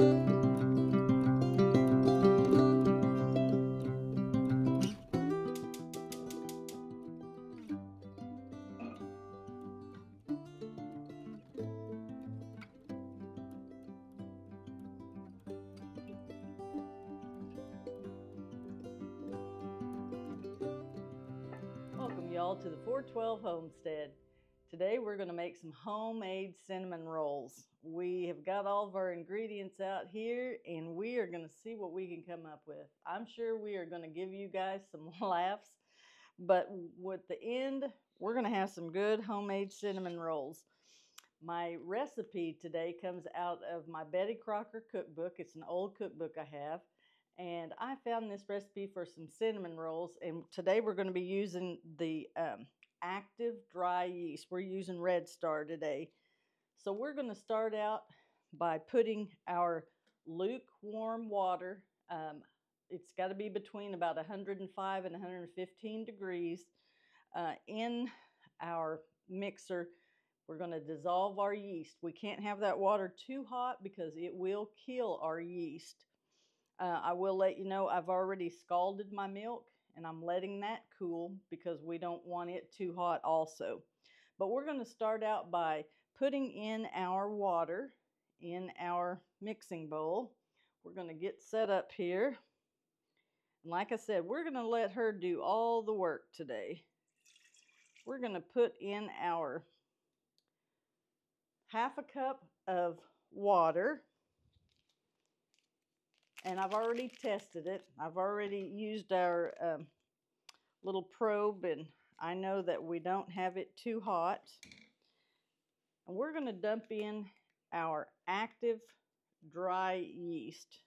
Welcome y'all to the 412 Homestead. Today we're going to make some homemade cinnamon rolls. We have got all of our ingredients out here and we are going to see what we can come up with. I'm sure we are going to give you guys some laughs, but with the end we're going to have some good homemade cinnamon rolls. My recipe today comes out of my Betty Crocker cookbook. It's an old cookbook I have. And I found this recipe for some cinnamon rolls, and today we're going to be using the active dry yeast. We're using Red Star today. So we're going to start out by putting our lukewarm water, it's got to be between about 105 and 115 degrees, in our mixer. We're going to dissolve our yeast. We can't have that water too hot because it will kill our yeast. I will let you know I've already scalded my milk and I'm letting that cool because we don't want it too hot also. But we're going to start out by putting in our water in our mixing bowl. We're going to get set up here. And like I said, we're going to let her do all the work today. We're going to put in our half a cup of water. And I've already tested it. I've already used our little probe, and I know that we don't have it too hot. And we're going to dump in our active dry yeast.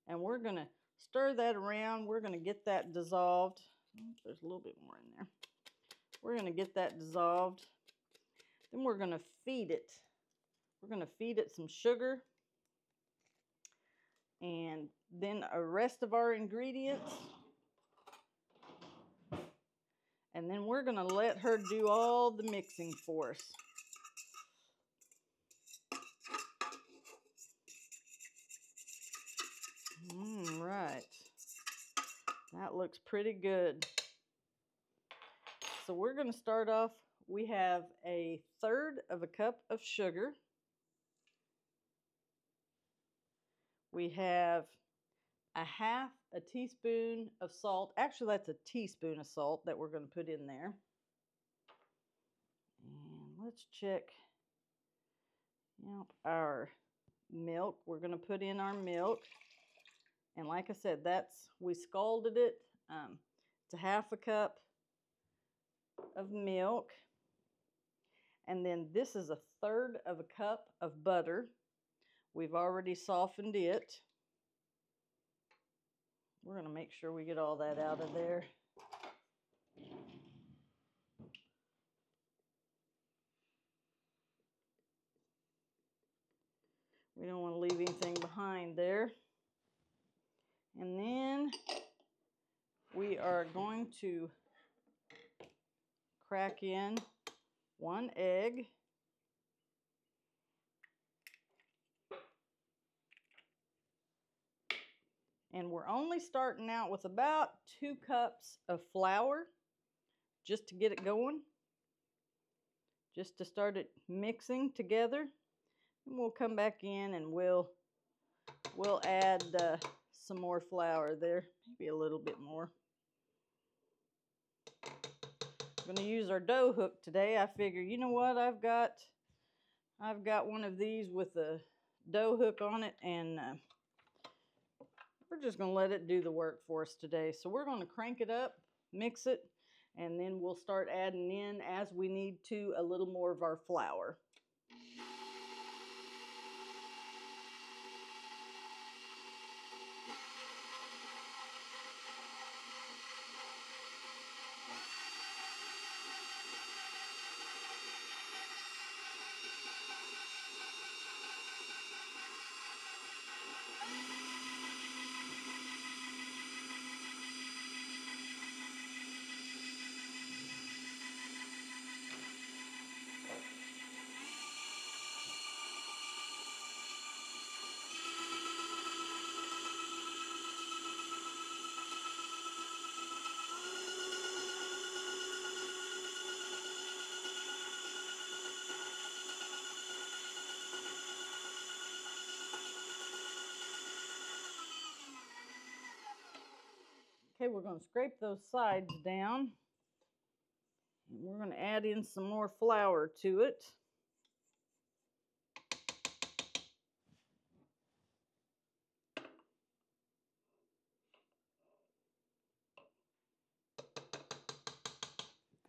And we're going to stir that around. We're going to get that dissolved. There's a little bit more in there. We're going to get that dissolved. Then we're going to feed it. We're going to feed it some sugar. And then the rest of our ingredients. And then we're going to let her do all the mixing for us. Right. That looks pretty good. So we're going to start off. We have 1/3 of a cup of sugar. We have 1/2 teaspoon of salt. Actually, that's a teaspoon of salt that we're going to put in there. And let's check our milk. We're going to put in our milk. And like I said, we scalded it. It's 1/2 cup of milk. And then this is 1/3 of a cup of butter. We've already softened it. We're going to make sure we get all that out of there. We don't want to leave anything behind there. And then we are going to crack in 1 egg. And we're only starting out with about 2 cups of flour just to get it going, just to start it mixing together. And we'll come back in and we'll add some more flour there, maybe a little bit more. I'm going to use our dough hook today. I figure, you know what, I've got one of these with a dough hook on it, and we're just going to let it do the work for us today. So we're going to crank it up, mix it, and then we'll start adding in, as we need to, a little more of our flour. Okay, we're going to scrape those sides down. And we're going to add in some more flour to it.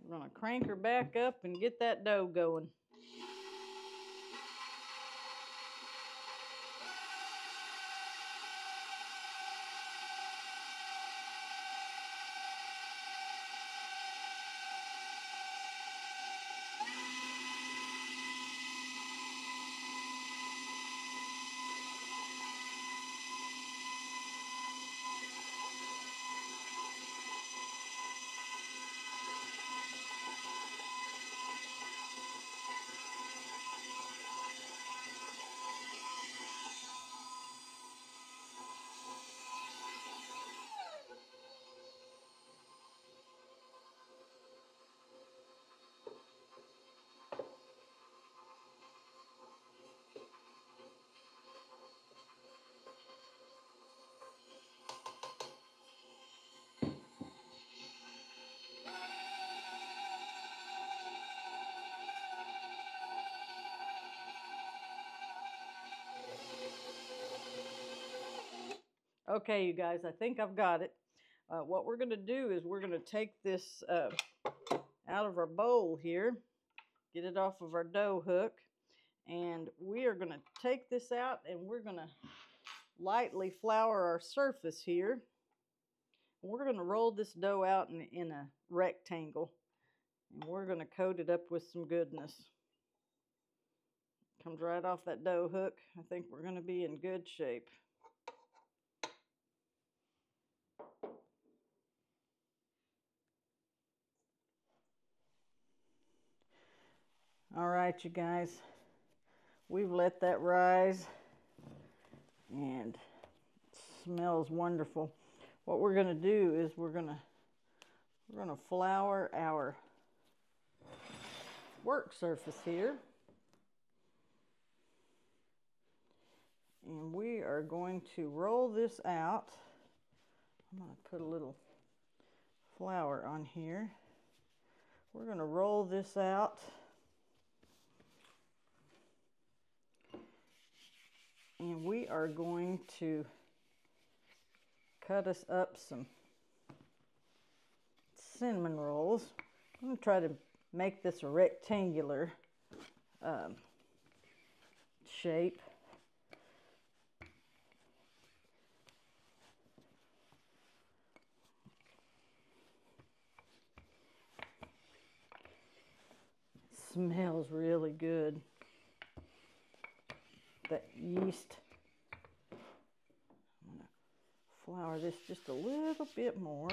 We're going to crank her back up and get that dough going. Okay, you guys, I think I've got it. What we're going to do is we're going to take this out of our bowl here, get it off of our dough hook, and we are going to take this out and we're going to lightly flour our surface here. We're going to roll this dough out in a rectangle, and we're going to coat it up with some goodness. Comes right off that dough hook. I think we're going to be in good shape. All right, you guys, we've let that rise and it smells wonderful. What we're going to do is we're going to flour our work surface here, and we are going to roll this out. I'm going to put a little flour on here. We're going to roll this out. And we are going to cut us up some cinnamon rolls. I'm going to try to make this a rectangular shape. Smells really good. That yeast. I'm going to flour this just a little bit more.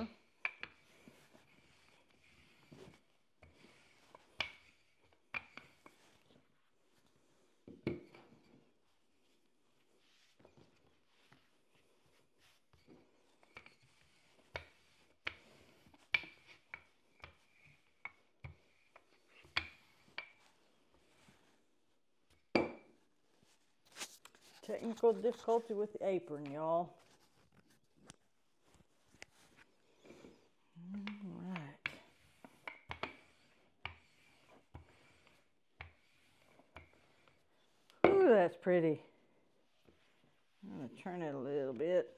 Technical difficulty with the apron, y'all. All right. Ooh, that's pretty. I'm going to turn it a little bit.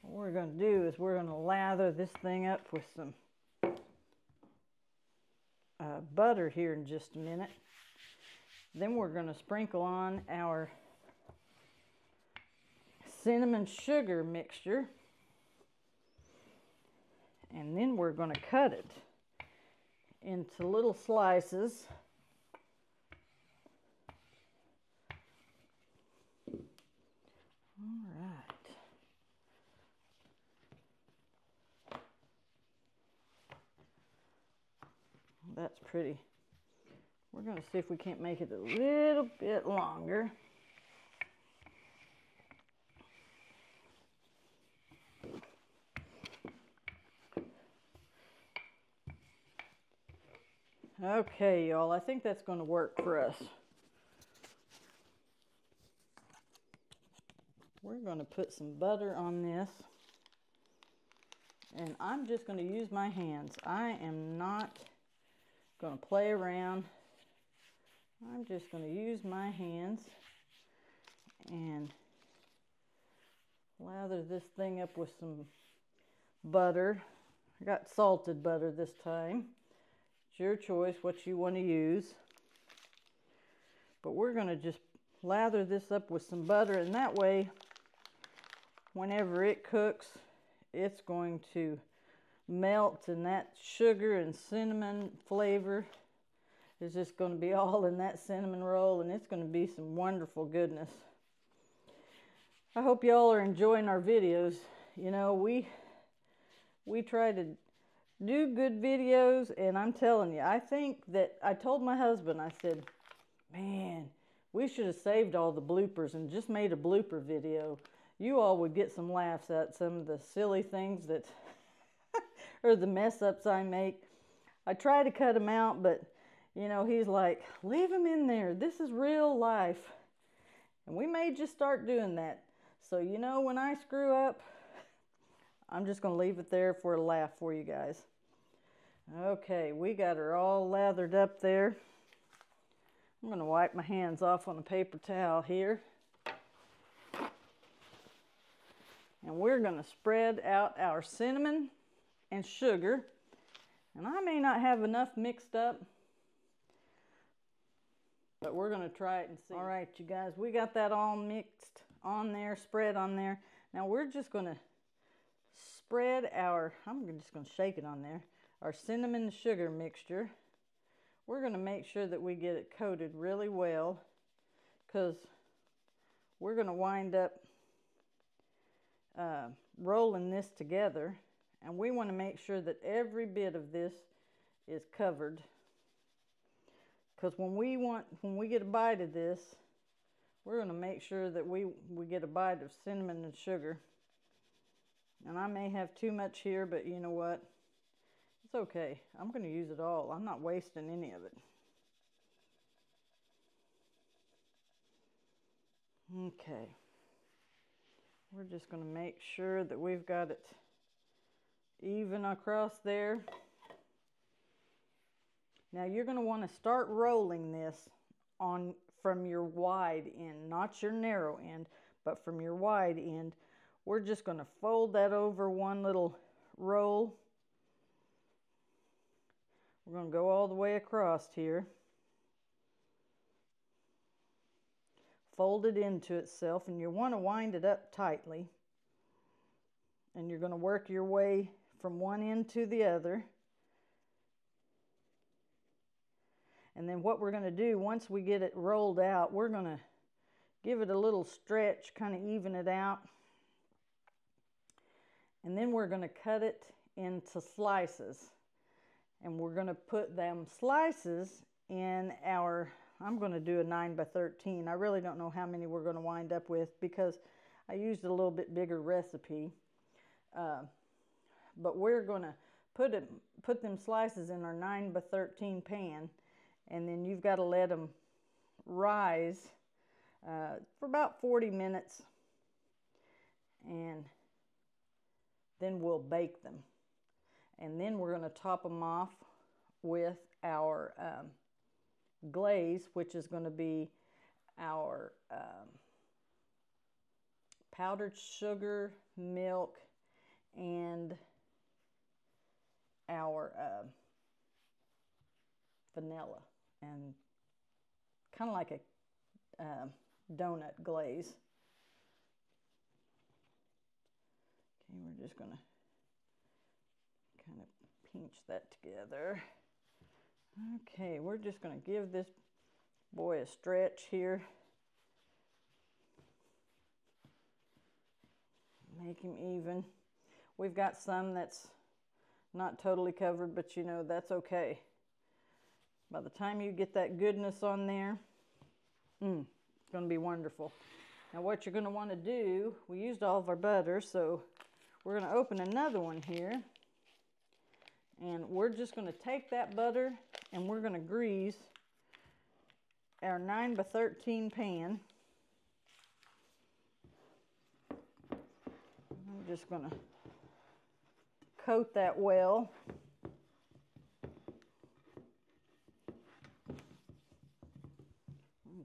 What we're going to do is we're going to lather this thing up with some butter here in just a minute. Then we're going to sprinkle on our cinnamon sugar mixture, and then we're going to cut it into little slices. All right. That's pretty. We're going to see if we can't make it a little bit longer. Okay, y'all, I think that's going to work for us. We're going to put some butter on this. And I'm just going to use my hands. I am not going to play around. I'm just going to use my hands and lather this thing up with some butter. I got salted butter this time. It's your choice what you want to use. But we're going to just lather this up with some butter, and that way, whenever it cooks, it's going to melt, and that sugar and cinnamon flavor is just going to be all in that cinnamon roll, and it's going to be some wonderful goodness. I hope y'all are enjoying our videos. You know, we try to do good videos, and I'm telling you, I think that I told my husband, I said, man, we should have saved all the bloopers and just made a blooper video. You all would get some laughs at some of the silly things that, or the mess ups I make. I try to cut them out, but, you know, he's like, leave them in there. This is real life. And we may just start doing that. So, you know, when I screw up, I'm just going to leave it there for a laugh for you guys. Okay, we got her all lathered up there. I'm going to wipe my hands off on a paper towel here. And we're going to spread out our cinnamon and sugar. And I may not have enough mixed up, but we're going to try it and see. All right, you guys, we got that all mixed on there, spread on there. Now we're just going to spread our, I'm just going to shake it on there, our cinnamon and sugar mixture. We're going to make sure that we get it coated really well, because we're going to wind up rolling this together, and we want to make sure that every bit of this is covered, because when we get a bite of this, we're going to make sure that we get a bite of cinnamon and sugar. And I may have too much here, but you know what, it's okay. I'm going to use it all. I'm not wasting any of it. Okay. We're just going to make sure that we've got it even across there. Now you're going to want to start rolling this on from your wide end, not your narrow end, but from your wide end. We're just going to fold that over one little roll. We're going to go all the way across here. Fold it into itself, and you want to wind it up tightly. And you're going to work your way from one end to the other. And then what we're going to do, once we get it rolled out, we're going to give it a little stretch, kind of even it out. And then we're going to cut it into slices. And we're going to put them slices in our, I'm going to do a 9 by 13. I really don't know how many we're going to wind up with, because I used a little bit bigger recipe. But we're going to put them slices in our 9 by 13 pan, and then you've got to let them rise for about 40 minutes, and then we'll bake them. And then we're going to top them off with our glaze, which is going to be our powdered sugar, milk, and our vanilla, and kind of like a donut glaze. Okay, we're just going to kind of pinch that together. Okay, we're just going to give this boy a stretch here. Make him even. We've got some that's not totally covered, but you know, that's okay. By the time you get that goodness on there, it's going to be wonderful. Now what you're going to want to do, we used all of our butter, so we're going to open another one here. And we're just going to take that butter and we're going to grease our 9 by 13 pan. just going to coat that well.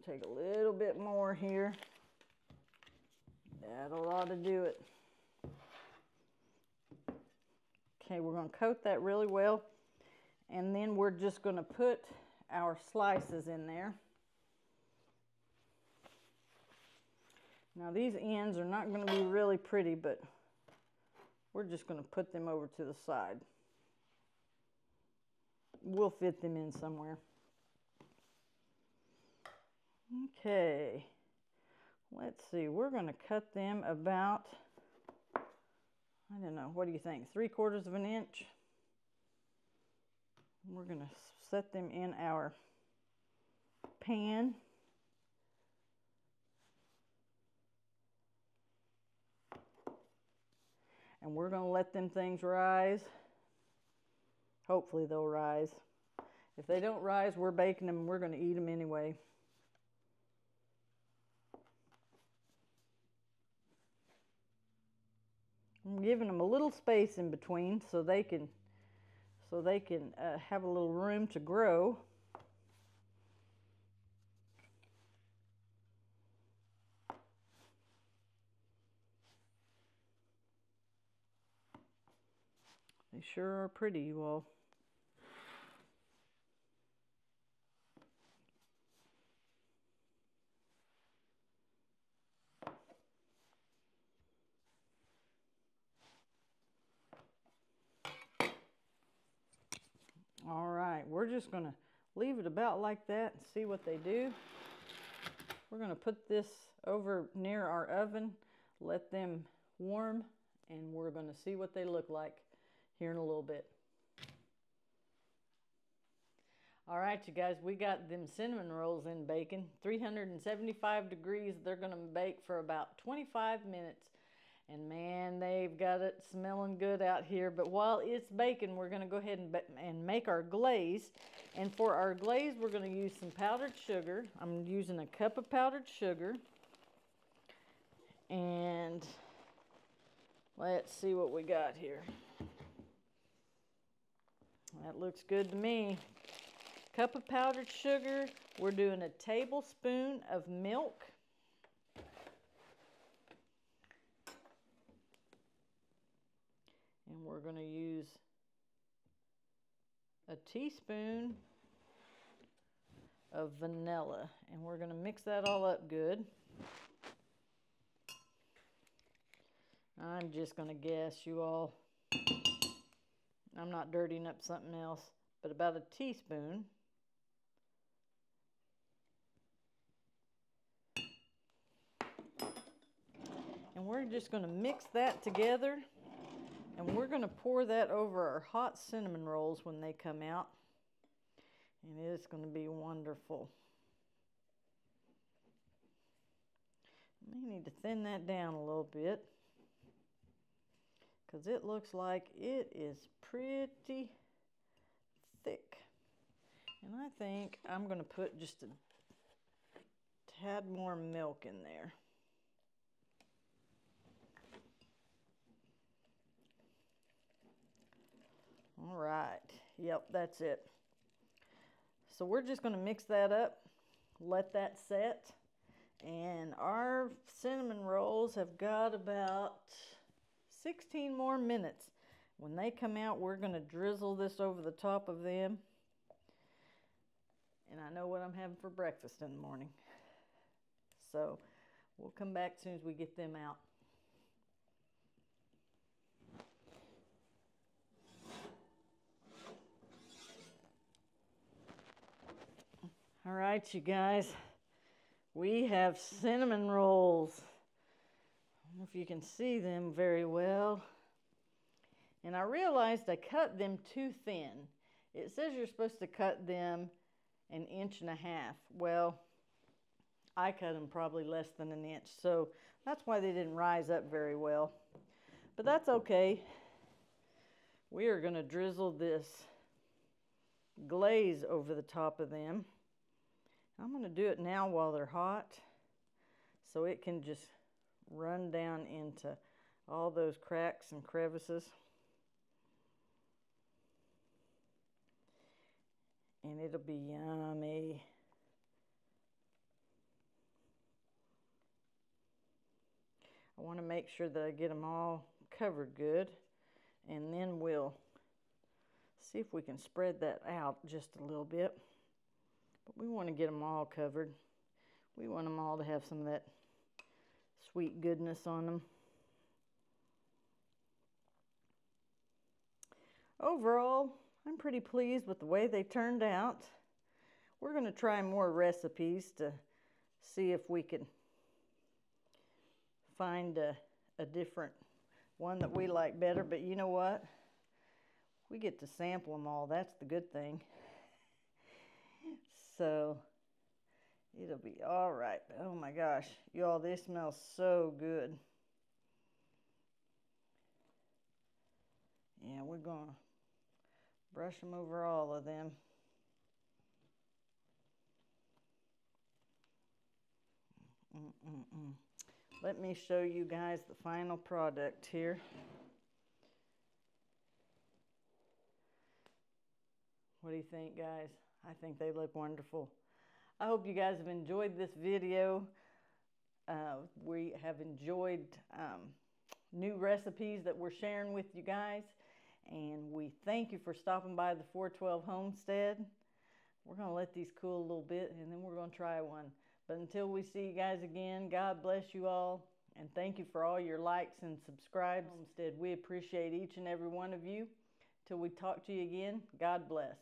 Take a little bit more here. That'll ought to do it. Okay, we're going to coat that really well, and then we're just going to put our slices in there. Now these ends are not going to be really pretty, but we're just going to put them over to the side. We'll fit them in somewhere. Okay, let's see, we're going to cut them about, I don't know, what do you think, 3/4 of an inch? We're going to set them in our pan. And we're going to let them things rise. Hopefully they'll rise. If they don't rise, we're baking them and we're going to eat them anyway. I'm giving them a little space in between so they can have a little room to grow. They sure are pretty, you all. All right, we're just going to leave it about like that and see what they do. We're going to put this over near our oven, let them warm, and we're going to see what they look like here in a little bit. All right, you guys, we got them cinnamon rolls in baking. 375 degrees, they're going to bake for about 25 minutes. And man, they've got it smelling good out here. But while it's baking, we're going to go ahead and make our glaze. And for our glaze, we're going to use some powdered sugar. I'm using a cup of powdered sugar. And let's see what we got here. That looks good to me. Cup of powdered sugar. We're doing a tablespoon of milk. And we're going to use a teaspoon of vanilla. And we're going to mix that all up good. I'm just going to guess, you all. I'm not dirtying up something else, but about a teaspoon. And we're just going to mix that together. And we're going to pour that over our hot cinnamon rolls when they come out. And it's going to be wonderful. I may need to thin that down a little bit, because it looks like it is pretty thick. And I think I'm going to put just a tad more milk in there. All right, yep, that's it. So we're just going to mix that up, let that set, and our cinnamon rolls have got about 16 more minutes. When they come out, we're going to drizzle this over the top of them. And I know what I'm having for breakfast in the morning. So we'll come back as soon as we get them out. All right, you guys, we have cinnamon rolls. I don't know if you can see them very well. And I realized I cut them too thin. It says you're supposed to cut them 1.5 inches. Well, I cut them probably less than 1 inch, so that's why they didn't rise up very well. But that's okay. We are going to drizzle this glaze over the top of them. I'm going to do it now while they're hot, so it can just run down into all those cracks and crevices. And it'll be yummy. I want to make sure that I get them all covered good, and then we'll see if we can spread that out just a little bit. But we want to get them all covered. We want them all to have some of that sweet goodness on them. Overall, I'm pretty pleased with the way they turned out. We're going to try more recipes to see if we can find a different one that we like better. But you know what? We get to sample them all. That's the good thing. So it'll be all right. Oh my gosh, y'all, this smells so good. Yeah, we're going to brush them over all of them. Let me show you guys the final product here. What do you think, guys? I think they look wonderful. I hope you guys have enjoyed this video. We have enjoyed new recipes that we're sharing with you guys. And we thank you for stopping by the 412 Homestead. We're going to let these cool a little bit, and then we're going to try one. But until we see you guys again, God bless you all. And thank you for all your likes and subscribes. Homestead, we appreciate each and every one of you. Till we talk to you again, God bless.